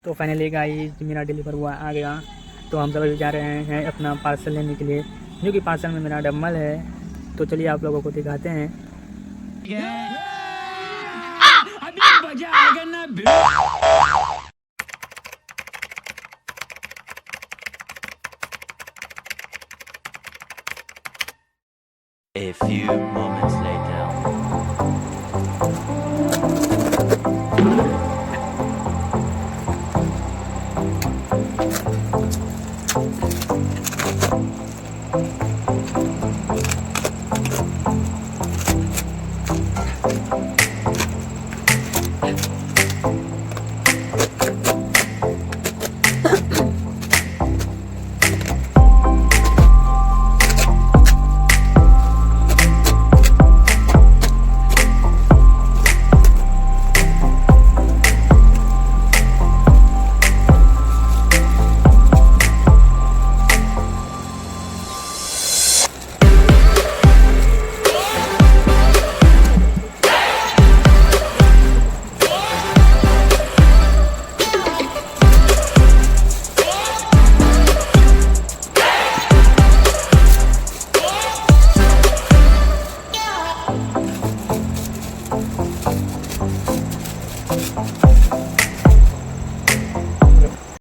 तो finally guys मेरा deliver हुआ आ गया। तो हम सब अभी जा रहे हैं अपना पार्सल लेने के लिए, जो कि पार्सल में मेरा डम्बल है। तो चलिए आप लोगों को दिखाते हैं। अभी मजा आएगा ना। A few moments later.